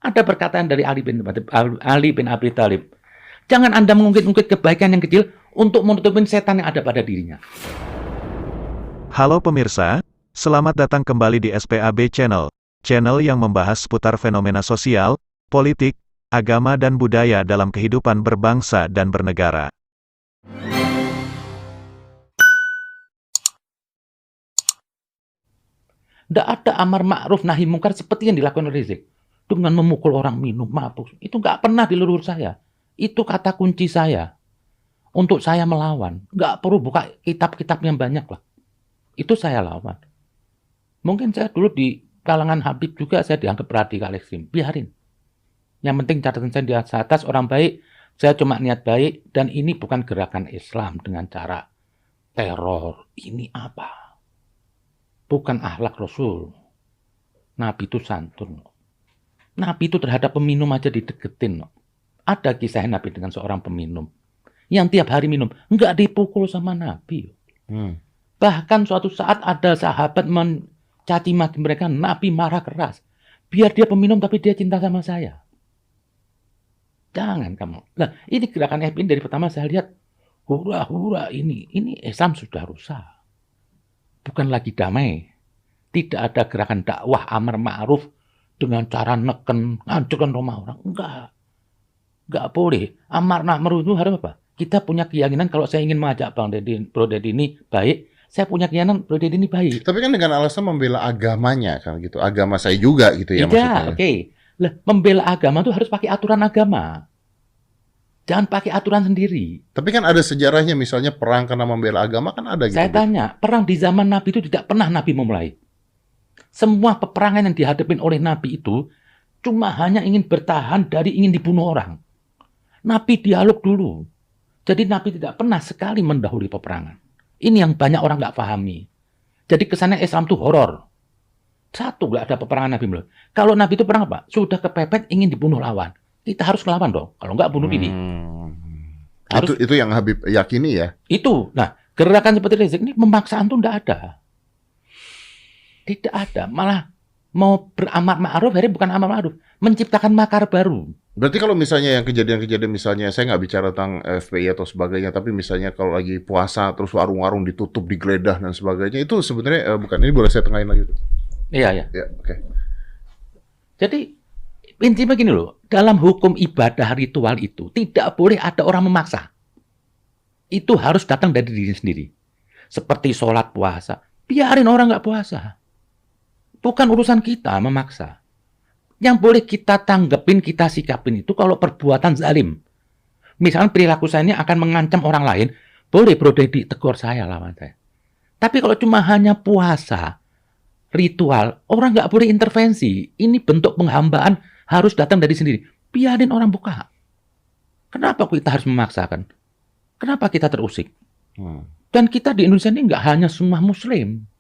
Ada perkataan dari Ali bin Abi Thalib. Jangan Anda mengungkit-ungkit kebaikan yang kecil untuk menutupin setan yang ada pada dirinya. Halo pemirsa, selamat datang kembali di SPAB Channel. Channel yang membahas seputar fenomena sosial, politik, agama dan budaya dalam kehidupan berbangsa dan bernegara. Tidak ada amar ma'ruf nahi mungkar seperti yang dilakukan oleh Rizik. Dengan memukul orang minum, mabuk. Itu nggak pernah di leluhur saya. Itu kata kunci saya. Untuk saya melawan. Nggak perlu buka kitab-kitab yang banyak lah. Itu saya lawan. Mungkin saya dulu di kalangan Habib juga saya dianggap radikal ekstrim. Biarin. Yang penting catatan saya di atas orang baik. Saya cuma niat baik. Dan ini bukan gerakan Islam dengan cara teror. Ini apa? Bukan akhlak Rasul. Nabi itu santun. Nabi itu terhadap peminum aja dideketin. Ada kisah Nabi dengan seorang peminum. Yang tiap hari minum. Enggak dipukul sama Nabi. Bahkan suatu saat ada sahabat mencaci maki mereka. Nabi marah keras. Biar dia peminum tapi dia cinta sama saya. Jangan kamu. Nah, ini gerakan FPI dari pertama saya lihat. Hura-hura ini. Ini Islam sudah rusak. Bukan lagi damai. Tidak ada gerakan dakwah amar ma'ruf dengan cara neken, ngancurkan rumah orang. Enggak boleh. Amar ma'ruf itu harus apa? Kita punya keyakinan kalau saya ingin mengajak Bro Deddy ini baik, saya punya keyakinan Bro Deddy ini baik. Tapi kan dengan alasan membela agamanya kan gitu. Agama saya juga gitu ya maksudnya. Oke. Lah, membela agama itu harus pakai aturan agama. Jangan pakai aturan sendiri. Tapi kan ada sejarahnya misalnya perang karena membela agama kan ada gitu. Saya tanya, perang di zaman Nabi itu tidak pernah Nabi memulai. Semua peperangan yang dihadapin oleh Nabi itu cuma hanya ingin bertahan dari ingin dibunuh orang. Nabi dialog dulu. Jadi Nabi tidak pernah sekali mendahului peperangan. Ini yang banyak orang nggak pahami. Jadi kesannya Islam itu horor. Satu, nggak ada peperangan Nabi belum. Kalau Nabi itu perang apa? Sudah kepepet ingin dibunuh lawan. Kita harus ngelawan dong. Kalau nggak bunuh diri. Itu yang Habib yakini ya? Itu. Nah, gerakan seperti Rizik ini pemaksaan tuh nggak ada. Tidak ada. Malah mau beramar ma'ruf, hari bukan amar ma'ruf. Menciptakan makar baru. Berarti kalau misalnya yang kejadian-kejadian misalnya, saya nggak bicara tentang FPI atau sebagainya, tapi misalnya kalau lagi puasa, terus warung-warung ditutup, digeledah dan sebagainya, itu sebenarnya bukan, ini boleh saya tengahin lagi tuh. Iya. Ya, oke. Jadi, intinya begini loh, dalam hukum ibadah ritual itu, tidak boleh ada orang memaksa. Itu harus datang dari diri sendiri. Seperti sholat puasa. Biarin orang nggak puasa. Bukan urusan kita memaksa. Yang boleh kita tanggepin, kita sikapin itu kalau perbuatan zalim. Misalnya perilaku saya ini akan mengancam orang lain, boleh Bro Deddy tegur saya, lawan saya. Tapi kalau cuma hanya puasa, ritual, orang nggak boleh intervensi. Ini bentuk penghambaan harus datang dari sendiri. Biarin orang buka. Kenapa kita harus memaksakan? Kenapa kita terusik? Dan kita di Indonesia ini nggak hanya semua Muslim.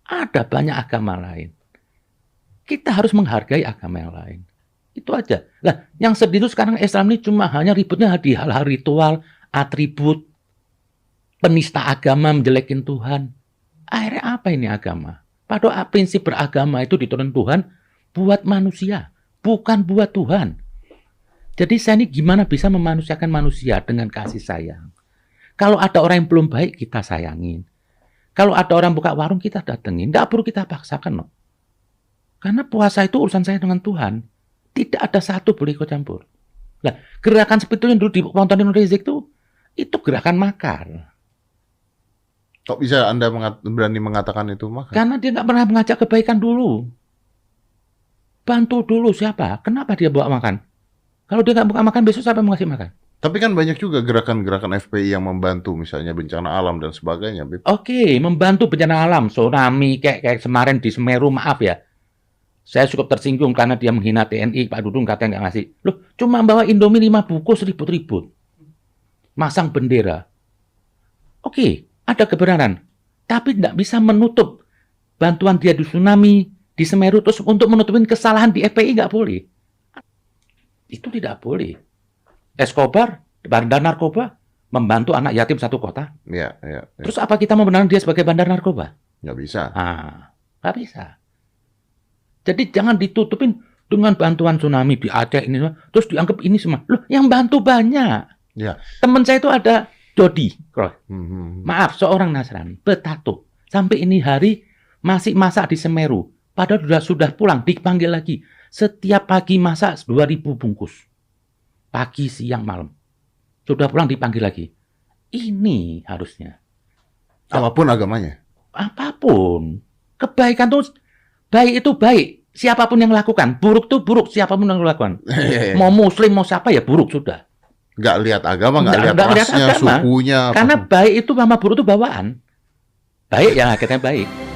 Ada banyak agama lain. Kita harus menghargai agama yang lain. Itu aja. Lah, yang sedih itu sekarang Islam ini cuma hanya ributnya di hal-hal ritual, atribut, penista agama, menjelekin Tuhan. Akhirnya apa ini agama? Padahal prinsip beragama itu diturunkan Tuhan buat manusia, bukan buat Tuhan. Jadi saya ini gimana bisa memanusiakan manusia dengan kasih sayang? Kalau ada orang yang belum baik, kita sayangin. Kalau ada orang buka warung, kita datengin. Nggak perlu kita paksakan, loh. Karena puasa itu urusan saya dengan Tuhan. Tidak ada satu boleh ikut campur. Nah, gerakan seperti itu yang dulu ditontonin Rizik itu gerakan makar. Kok bisa Anda berani mengatakan itu makar? Karena dia nggak pernah mengajak kebaikan dulu. Bantu dulu siapa? Kenapa dia bawa makan? Kalau dia nggak buka makan, besok siapa yang ngasih makan? Tapi kan banyak juga gerakan-gerakan FPI yang membantu, misalnya bencana alam dan sebagainya. Oke, membantu bencana alam, tsunami, kayak kemarin di Semeru, maaf ya. Saya cukup tersinggung karena dia menghina TNI, Pak Dudung katanya nggak ngasih. Loh, cuma bawa Indomie 5 bungkus ribut-ribut. Masang bendera. Oke, ada kebenaran. Tapi tidak bisa menutup bantuan dia di tsunami, di Semeru, terus untuk menutupin kesalahan di FPI nggak boleh. Itu tidak boleh. Escobar, bandar narkoba, membantu anak yatim satu kota. Ya. Terus apa kita membenarkan dia sebagai bandar narkoba? Nggak bisa. Nggak bisa. Jadi jangan ditutupin dengan bantuan tsunami di Aceh ini semua, terus dianggap ini semua. Loh, yang bantu banyak. Ya. Teman saya itu ada Dodi, Roy. Hmm. Maaf, seorang Nasrani, betato. Sampai ini hari masih masak di Semeru. Padahal sudah pulang, dipanggil lagi. Setiap pagi masak 2.000 bungkus. Pagi, siang, malam. Sudah pulang dipanggil lagi. Ini harusnya. Apapun agamanya. Apapun. Kebaikan tuh, baik itu baik. Siapapun yang lakukan. Buruk tuh buruk, siapapun yang lakukan. Mau muslim, mau siapa ya buruk sudah. Nggak lihat agama, nggak lihat rasnya, sukunya. Karena baik itu sama buruk itu bawaan. Baik yang akhirnya baik.